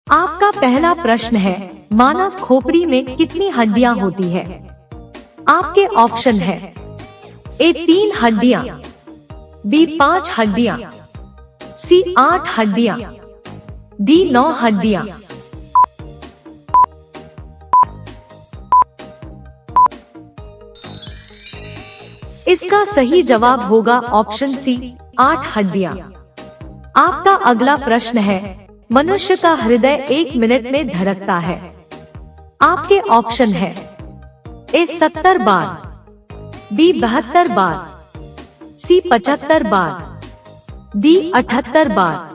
आपका पहला प्रश्न है, मानव खोपड़ी में कितनी हड्डियां होती है? आपके ऑप्शन है ए 3 हड्डियां, बी 5 हड्डियां, सी 8 हड्डियां, डी 9 हड्डियां। इसका सही जवाब होगा ऑप्शन सी 8 हड्डियां। आपका अगला प्रश्न है, मनुष्य का हृदय 1 मिनट में धड़कता है। आपके ऑप्शन है ए 70 बार, बी 72 बार, सी 75 बार, डी 78 बार।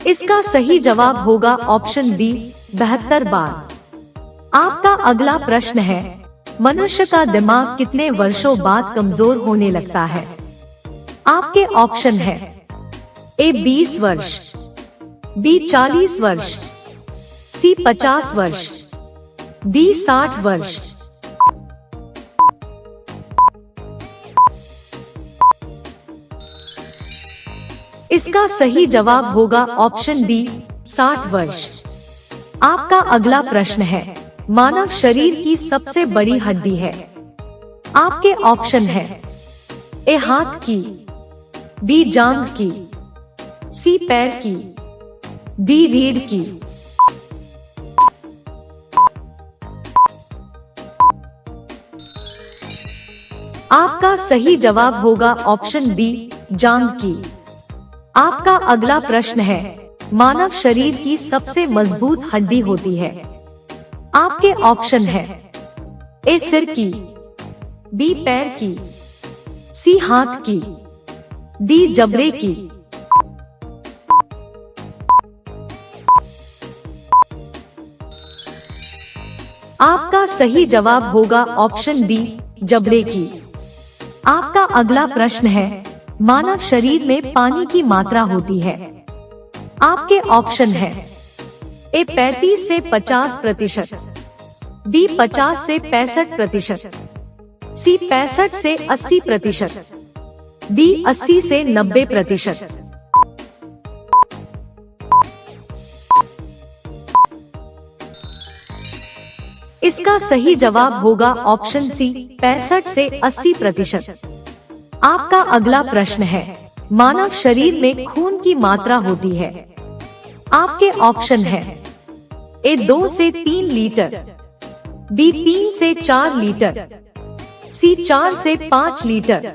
इसका सही जवाब होगा ऑप्शन बी 72 बार। आपका अगला प्रश्न है, मनुष्य का दिमाग कितने वर्षों बाद कमजोर होने लगता है? आपके ऑप्शन है ए 20 वर्ष, बी 40 वर्ष, सी 50 वर्ष, डी 60 वर्ष। इसका सही जवाब होगा ऑप्शन डी 60 वर्ष। आपका अगला प्रश्न है, मानव शरीर की सबसे बड़ी हड्डी है। आपके ऑप्शन है ए हाथ की, बी जांघ की, सी पैर की, डी रीढ़ की। आपका सही जवाब होगा ऑप्शन बी जांघ की। आपका अगला प्रश्न है, मानव शरीर की सबसे मजबूत हड्डी होती है। आपके ऑप्शन है ए सिर की, बी पैर की, सी हाथ की, डी जबड़े की। आपका सही जवाब होगा ऑप्शन डी जबड़े की। आपका अगला प्रश्न है, मानव शरीर में पानी की मात्रा होती है। आपके ऑप्शन है ए 35 से 50%, बी 50 से 65%, सी 65 से 80%, डी 80 से 90%। इसका सही जवाब होगा ऑप्शन सी 65 से 80%। आपका अगला प्रश्न है, मानव शरीर में खून की मात्रा होती है। आपके ऑप्शन है ए 2 से 3 लीटर, बी 3 से 4 लीटर, सी 4 से 5 लीटर,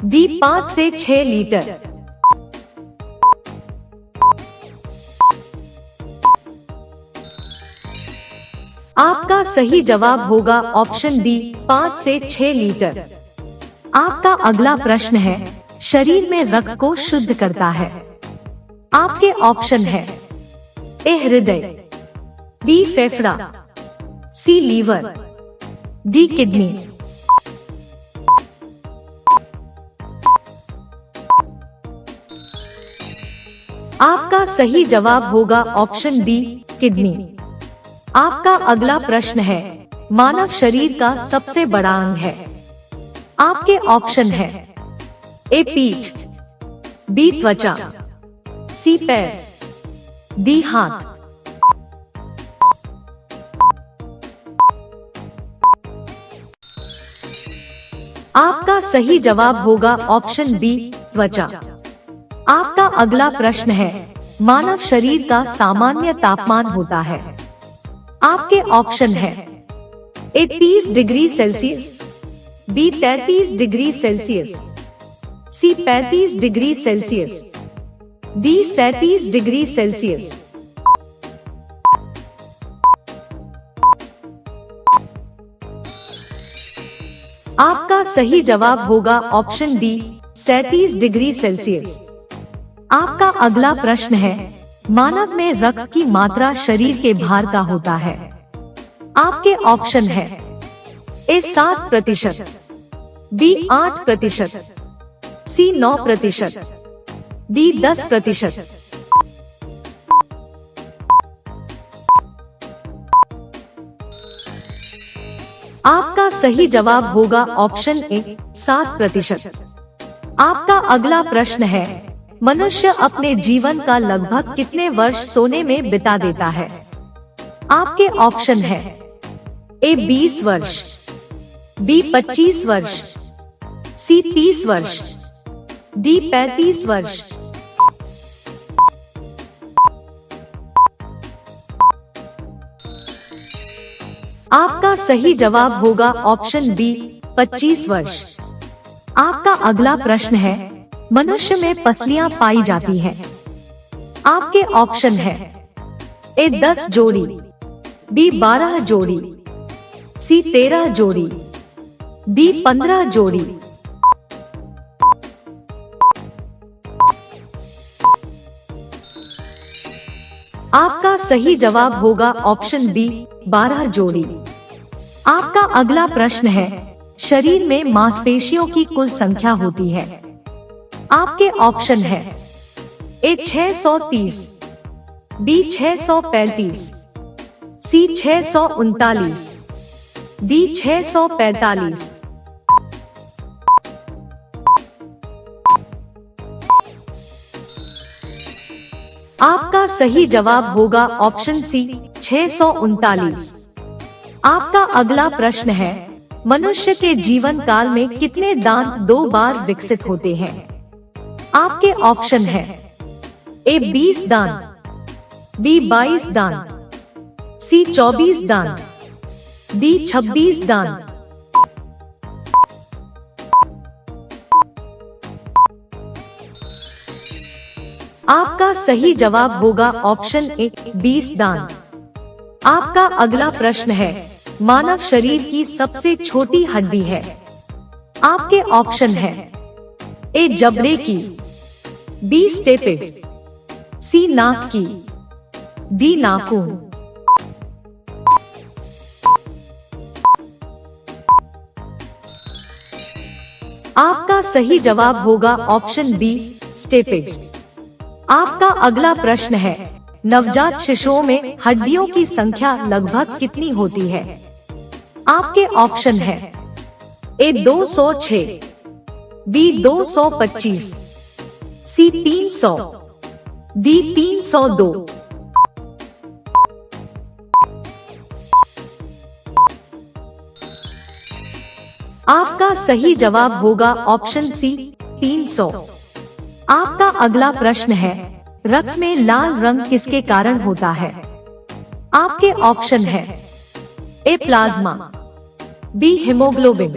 डी 5 से 6 लीटर। आपका सही जवाब होगा ऑप्शन डी 5 से 6 लीटर। आपका अगला प्रश्न है, शरीर में रक्त को शुद्ध करता है। आपके ऑप्शन है ए हृदय, बी फेफड़ा, सी लीवर, डी किडनी। आपका सही जवाब होगा ऑप्शन डी किडनी। आपका अगला प्रश्न है, मानव शरीर का सबसे बड़ा अंग है। आपके ऑप्शन है ए पीठ, बी त्वचा, सी पैर, डी हाथ। आपका सही जवाब होगा ऑप्शन बी त्वचा। आपका अगला प्रश्न है, मानव शरीर का सामान्य तापमान होता है। आपके ऑप्शन है A 30 degree Celsius, B 33 degree Celsius, C 35 degree Celsius, D 37 degree Celsius. आपका सही जवाब होगा ऑप्शन डी 37 डिग्री सेल्सियस। आपका अगला प्रश्न है, मानव में रक्त की मात्रा शरीर के भार का होता है। आपके ऑप्शन है ए 7%, बी 8%, सी 9%, डी 10%। आपका सही जवाब होगा ऑप्शन ए 7%। आपका अगला प्रश्न है, मनुष्य अपने जीवन का लगभग कितने वर्ष सोने में बिता देता है? आपके ऑप्शन है, ए 20 वर्ष, बी 25 वर्ष, सी 30 वर्ष, डी 35 वर्ष। आपका सही जवाब होगा ऑप्शन बी 25 वर्ष। आपका अगला प्रश्न है, मनुष्य में पसलियां पाई जाती हैं। आपके ऑप्शन है, ए 10 जोड़ी, बी 12 जोड़ी, सी 13 जोड़ी, डी 15 जोड़ी। आपका सही जवाब होगा ऑप्शन बी 12 जोड़ी। आपका अगला प्रश्न है, शरीर में मांसपेशियों की कुल संख्या होती है। आपके ऑप्शन है, ए 630, बी 635, सी 639, डी 645। आपका सही जवाब होगा ऑप्शन सी 639। आपका अगला प्रश्न है, मनुष्य के जीवन काल में कितने दांत 2 बार विकसित होते हैं? आपके ऑप्शन है, ए 20 दांत, बी 22 दांत, सी 24 दांत, डी 26 दांत। आपका सही जवाब होगा ऑप्शन ए 20 दांत। आपका अगला प्रश्न है, मानव शरीर की सबसे छोटी हड्डी है। आपके ऑप्शन है, ए जबड़े की, बी स्टेपिस, सी नाक की, डी नाखून। आपका सही जवाब होगा ऑप्शन बी स्टेपिस। आपका अगला प्रश्न है, नवजात शिशुओं में हड्डियों की संख्या लगभग कितनी होती है? आपके ऑप्शन है, ए 206, बी 225, सी 300, डी 302। आपका सही जवाब होगा ऑप्शन सी 300। आपका अगला प्रश्न है, रक्त में लाल रंग किसके कारण होता है? आपके ऑप्शन है, ए प्लाज्मा, बी हीमोग्लोबिन,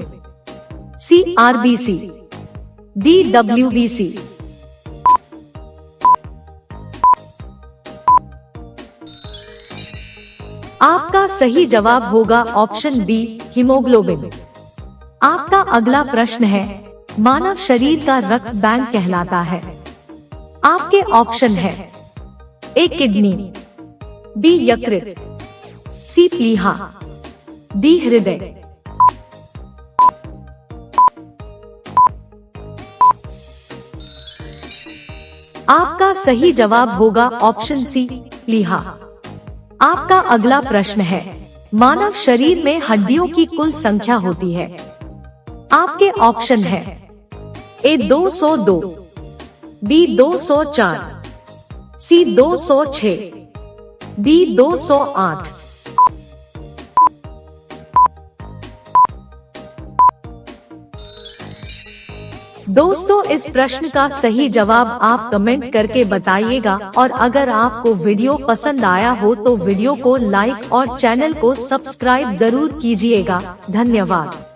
सी आरबीसी, डी डब्ल्यूबीसी। आपका सही जवाब होगा ऑप्शन बी हीमोग्लोबिन। आपका अगला प्रश्न है, मानव शरीर का रक्त बैंक कहलाता है। आपके ऑप्शन है, ए किडनी, बी यकृत, सी प्लीहा, डी हृदय। आपका सही जवाब होगा ऑप्शन सी प्लीहा। आपका अगला प्रश्न है, मानव शरीर में हड्डियों की कुल संख्या होती है। आपके ऑप्शन है, ए 202, बी 204, सी 206, डी 208। दोस्तों, इस प्रश्न का सही जवाब आप कमेंट करके बताइएगा और अगर आपको वीडियो पसंद आया हो तो वीडियो को लाइक और चैनल को सब्सक्राइब जरूर कीजिएगा। धन्यवाद।